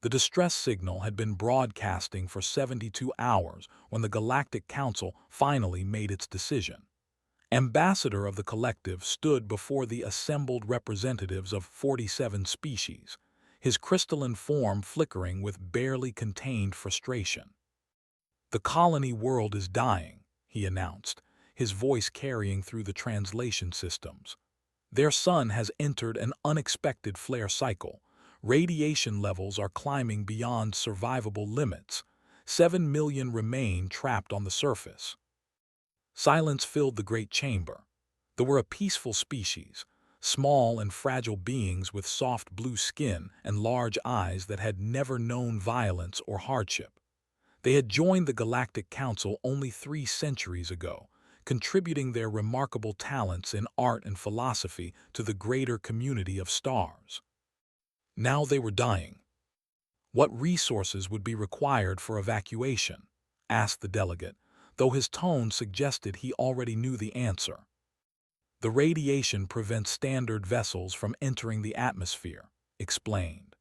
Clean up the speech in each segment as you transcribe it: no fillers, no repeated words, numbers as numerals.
The distress signal had been broadcasting for 72 hours when the Galactic Council finally made its decision. Ambassador of the collective stood before the assembled representatives of 47 species, his crystalline form flickering with barely contained frustration. "The colony world is dying," he announced, his voice carrying through the translation systems. "Their sun has entered an unexpected flare cycle. Radiation levels are climbing beyond survivable limits. 7 million remain trapped on the surface." Silence filled the great chamber. They were a peaceful species, small and fragile beings with soft blue skin and large eyes that had never known violence or hardship. They had joined the Galactic Council only 3 centuries ago, contributing their remarkable talents in art and philosophy to the greater community of stars. Now they were dying. What resources would be required for evacuation? Asked the delegate, though his tone suggested he already knew the answer. "The radiation prevents standard vessels from entering the atmosphere," explained.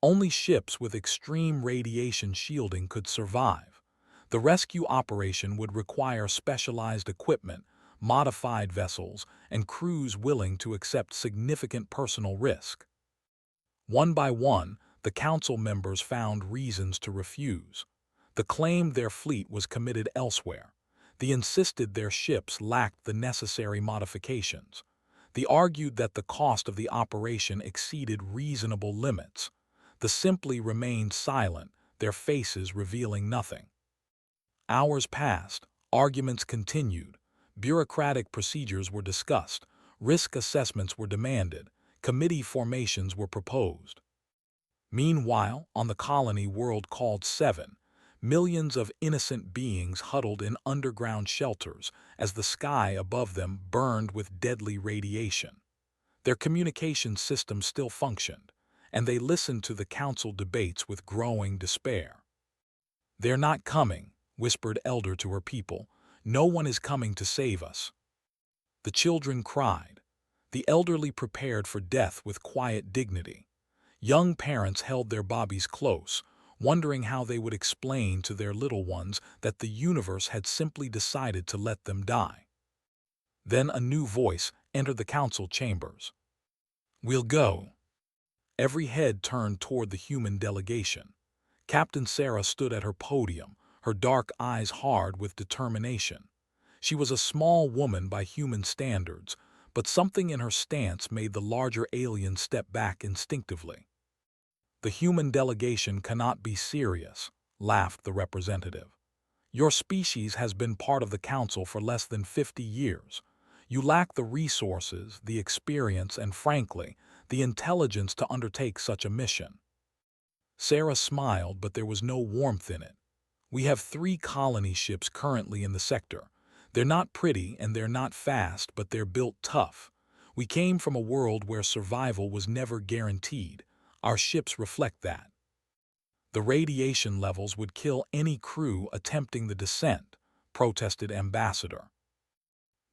"Only ships with extreme radiation shielding could survive. The rescue operation would require specialized equipment, modified vessels, and crews willing to accept significant personal risk." One by one, the council members found reasons to refuse. They claimed their fleet was committed elsewhere. They insisted their ships lacked the necessary modifications. They argued that the cost of the operation exceeded reasonable limits. They simply remained silent, their faces revealing nothing. Hours passed, arguments continued, bureaucratic procedures were discussed, risk assessments were demanded, committee formations were proposed. Meanwhile, on the colony world called Seven, millions of innocent beings huddled in underground shelters as the sky above them burned with deadly radiation. Their communication systems still functioned, and they listened to the council debates with growing despair. "They're not coming," whispered Elder to her people. "No one is coming to save us." The children cried. The elderly prepared for death with quiet dignity. Young parents held their bobbies close, wondering how they would explain to their little ones that the universe had simply decided to let them die. Then a new voice entered the council chambers. "We'll go." Every head turned toward the human delegation. Captain Sarah stood at her podium, her dark eyes hard with determination. She was a small woman by human standards, but something in her stance made the larger alien step back instinctively. "The human delegation cannot be serious," laughed the representative. "Your species has been part of the council for less than 50 years. You lack the resources, the experience, and frankly, the intelligence to undertake such a mission." Sarah smiled, but there was no warmth in it. "We have 3 colony ships currently in the sector. They're not pretty and they're not fast, but they're built tough. We came from a world where survival was never guaranteed. Our ships reflect that. The radiation levels would kill any crew attempting the descent," protested Ambassador.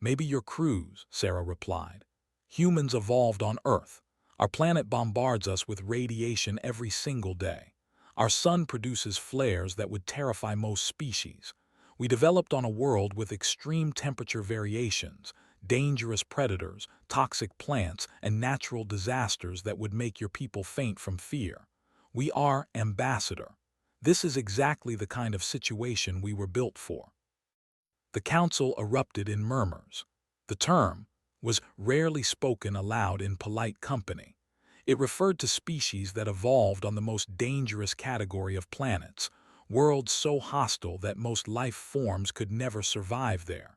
"Maybe your crews," Sarah replied. "Humans evolved on Earth. Our planet bombards us with radiation every single day. Our sun produces flares that would terrify most species. We developed on a world with extreme temperature variations, dangerous predators, toxic plants, and natural disasters that would make your people faint from fear. We are Ambassador. This is exactly the kind of situation we were built for." The council erupted in murmurs. The term was rarely spoken aloud in polite company. It referred to species that evolved on the most dangerous category of planets, worlds so hostile that most life forms could never survive there.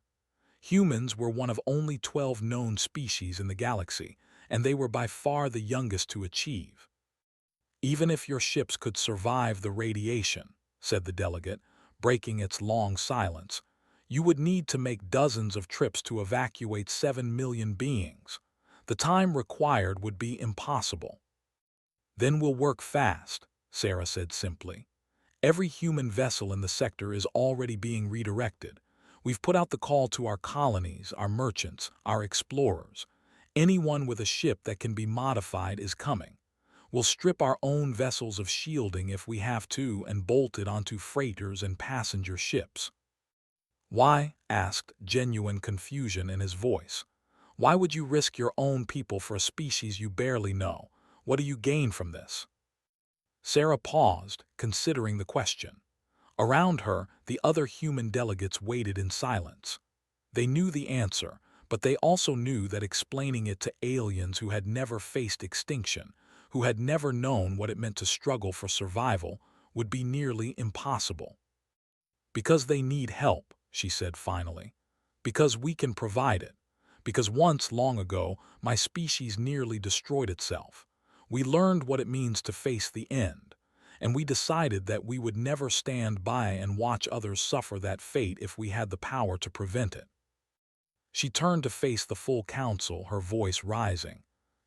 Humans were one of only 12 known species in the galaxy, and they were by far the youngest to achieve. "Even if your ships could survive the radiation," said the delegate, breaking its long silence, "you would need to make dozens of trips to evacuate 7 million beings. The time required would be impossible." "Then we'll work fast," Sarah said simply. "Every human vessel in the sector is already being redirected. We've put out the call to our colonies, our merchants, our explorers. Anyone with a ship that can be modified is coming. We'll strip our own vessels of shielding if we have to and bolt it onto freighters and passenger ships." "Why?" asked genuine confusion in his voice. "Why would you risk your own people for a species you barely know? What do you gain from this?" Sarah paused, considering the question. Around her, the other human delegates waited in silence. They knew the answer, but they also knew that explaining it to aliens who had never faced extinction, who had never known what it meant to struggle for survival, would be nearly impossible. "Because they need help," she said finally. "Because we can provide it. Because once, long ago, my species nearly destroyed itself. We learned what it means to face the end, and we decided that we would never stand by and watch others suffer that fate if we had the power to prevent it." She turned to face the full council, her voice rising.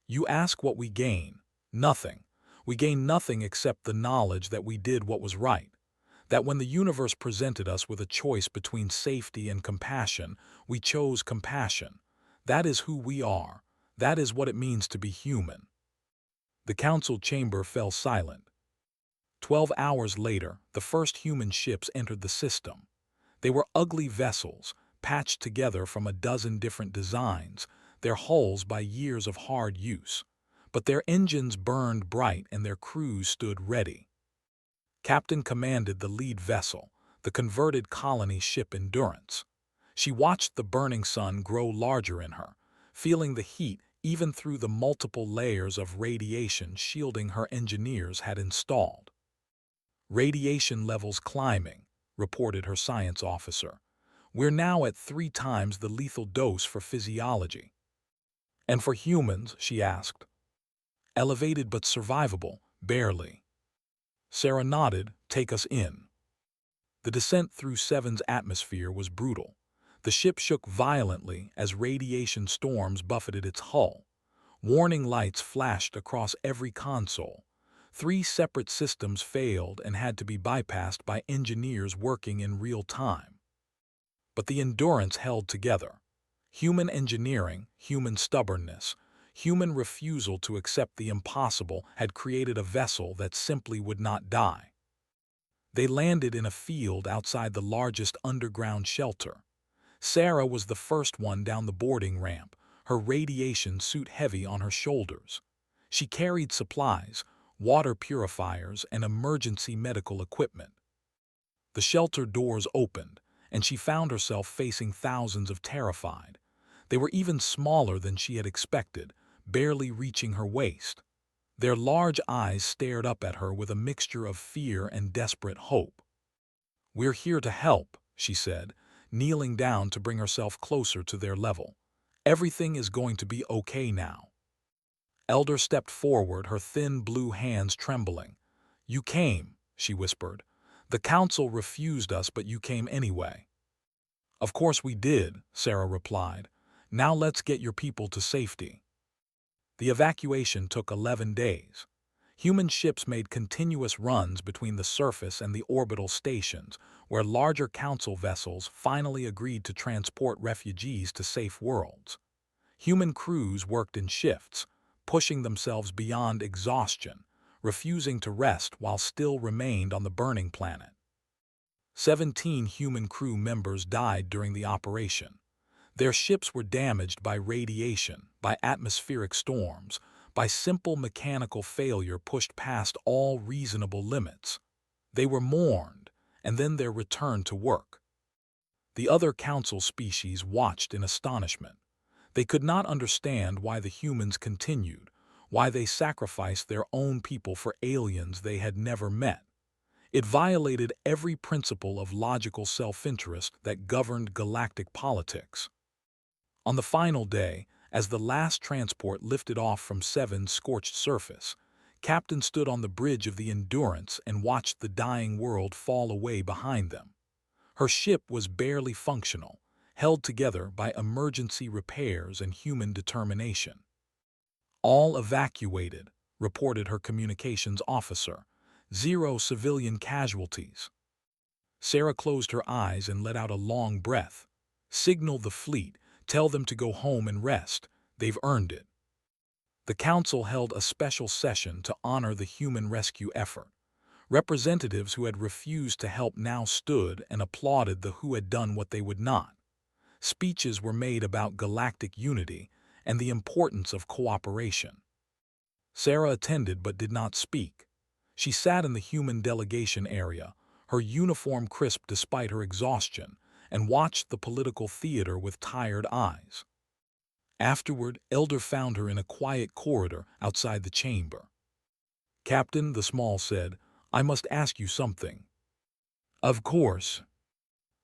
"You ask what we gain. Nothing. We gain nothing except the knowledge that we did what was right. That when the universe presented us with a choice between safety and compassion, we chose compassion. That is who we are. That is what it means to be human." The council chamber fell silent. 12 hours later, the first human ships entered the system. They were ugly vessels, patched together from a dozen different designs, their hulls by years of hard use. But their engines burned bright and their crews stood ready. Captain commanded the lead vessel, the converted colony ship Endurance. She watched the burning sun grow larger in her, feeling the heat even through the multiple layers of radiation shielding her engineers had installed. "Radiation levels climbing," reported her science officer. "We're now at 3 times the lethal dose for physiology." "And for humans?" she asked. "Elevated but survivable, barely." Sarah nodded. "Take us in." The descent through Seven's atmosphere was brutal. The ship shook violently as radiation storms buffeted its hull. Warning lights flashed across every console. 3 separate systems failed and had to be bypassed by engineers working in real time. But the Endurance held together. Human engineering, human stubbornness, human refusal to accept the impossible had created a vessel that simply would not die. They landed in a field outside the largest underground shelter. Sarah was the first one down the boarding ramp, her radiation suit heavy on her shoulders. She carried supplies, water purifiers, and emergency medical equipment. The shelter doors opened, and she found herself facing thousands of terrified. They were even smaller than she had expected, barely reaching her waist. Their large eyes stared up at her with a mixture of fear and desperate hope. "We're here to help," she said, kneeling down to bring herself closer to their level. "Everything is going to be okay now." Elder stepped forward, her thin blue hands trembling. "You came," she whispered. "The council refused us, but you came anyway." "Of course we did," Sarah replied. "Now let's get your people to safety." The evacuation took 11 days. Human ships made continuous runs between the surface and the orbital stations, where larger council vessels finally agreed to transport refugees to safe worlds. Human crews worked in shifts, pushing themselves beyond exhaustion, refusing to rest while still remained on the burning planet. 17 human crew members died during the operation. Their ships were damaged by radiation, by atmospheric storms, by simple mechanical failure pushed past all reasonable limits. They were mourned, and then their return to work. The other council species watched in astonishment. They could not understand why the humans continued, why they sacrificed their own people for aliens they had never met. It violated every principle of logical self-interest that governed galactic politics. On the final day, as the last transport lifted off from Seven's scorched surface, Captain stood on the bridge of the Endurance and watched the dying world fall away behind them. Her ship was barely functional, held together by emergency repairs and human determination. "All evacuated," reported her communications officer. "0 civilian casualties." Sarah closed her eyes and let out a long breath. "Signal the fleet. Tell them to go home and rest. They've earned it." The council held a special session to honor the human rescue effort. Representatives who had refused to help now stood and applauded the who had done what they would not. Speeches were made about galactic unity and the importance of cooperation. Sarah attended but did not speak. She sat in the human delegation area, her uniform crisp despite her exhaustion, and watched the political theater with tired eyes. Afterward, Elder found her in a quiet corridor outside the chamber. "Captain," the small said, "I must ask you something." "Of course."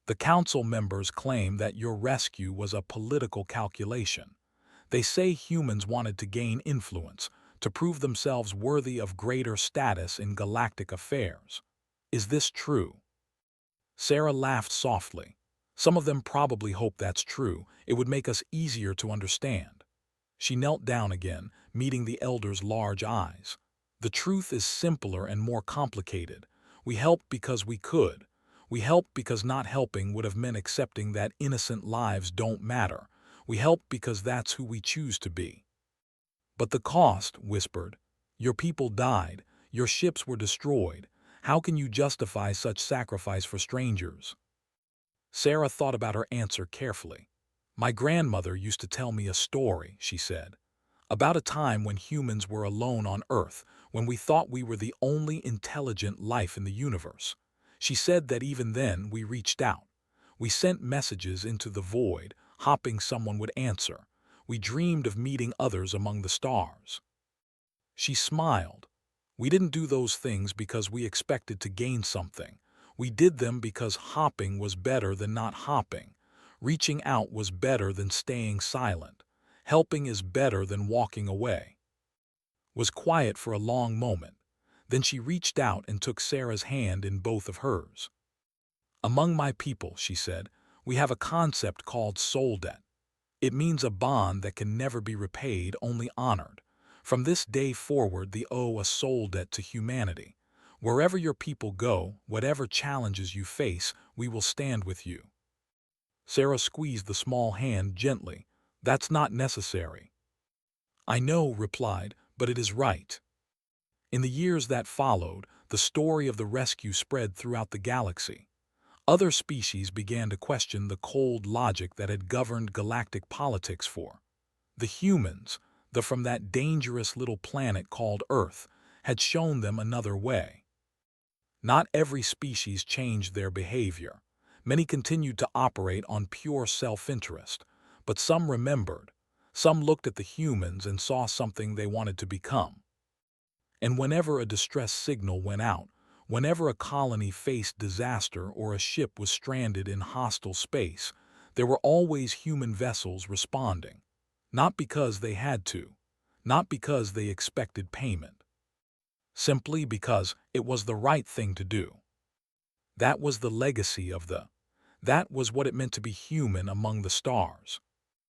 "The council members claim that your rescue was a political calculation. They say humans wanted to gain influence, to prove themselves worthy of greater status in galactic affairs. Is this true?" Sarah laughed softly. "Some of them probably hope that's true. It would make us easier to understand." She knelt down again, meeting the elder's large eyes. "The truth is simpler and more complicated. We helped because we could. We helped because not helping would have meant accepting that innocent lives don't matter. We helped because that's who we choose to be." "But the cost," whispered. "Your people died. Your ships were destroyed. How can you justify such sacrifice for strangers?" Sarah thought about her answer carefully. "My grandmother used to tell me a story," she said, "about a time when humans were alone on Earth, when we thought we were the only intelligent life in the universe. She said that even then we reached out. We sent messages into the void, hoping someone would answer. We dreamed of meeting others among the stars." She smiled. "We didn't do those things because we expected to gain something. We did them because hopping was better than not hopping. Reaching out was better than staying silent. Helping is better than walking away." Was quiet for a long moment. Then she reached out and took Sarah's hand in both of hers. "Among my people," she said, "we have a concept called soul debt. It means a bond that can never be repaid, only honored. From this day forward, they owe a soul debt to humanity. Wherever your people go, whatever challenges you face, we will stand with you." Sarah squeezed the small hand gently. "That's not necessary." "I know," replied, "but it is right." In the years that followed, the story of the rescue spread throughout the galaxy. Other species began to question the cold logic that had governed galactic politics for. The humans, from that dangerous little planet called Earth, had shown them another way. Not every species changed their behavior. Many continued to operate on pure self-interest, but some remembered. Some looked at the humans and saw something they wanted to become. And whenever a distress signal went out, whenever a colony faced disaster or a ship was stranded in hostile space, there were always human vessels responding. Not because they had to, not because they expected payment. Simply because it was the right thing to do. That was the legacy of that was what it meant to be human among the stars.